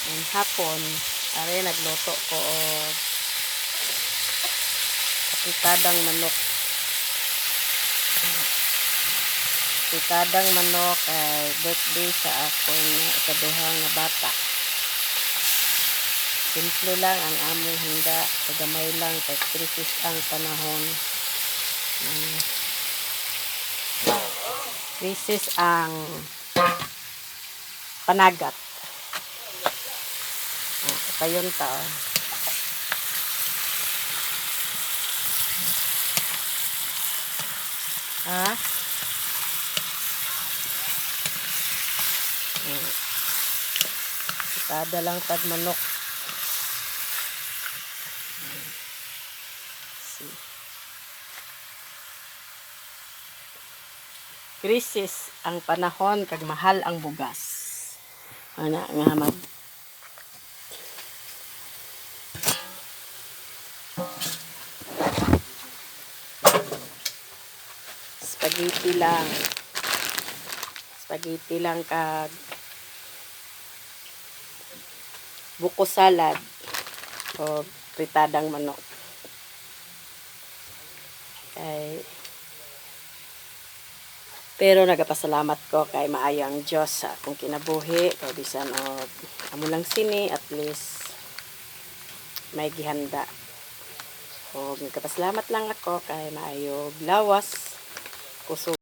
Ang hapon, are nagluto ko og pitadang manok. Pitadang manok ay birthday sa akong ikaduha nga bata. Simple lang ang among handa, pagamay lang kay krisis ang panahon. Krisis ang panagat. Kayon ta. Pitada lang tag manok. Krisis ang panahon kag mahal ang bugas. Ana nga mag spaghetti lang kag buko salad o pitadang manok. Pero nagapasalamat ko kay maayo ang Diyos sa akong kinabuhi. O bisan og amo lang sini, at least may gihanda. O nagapasalamat lang ako kay maayo lawas. Kusog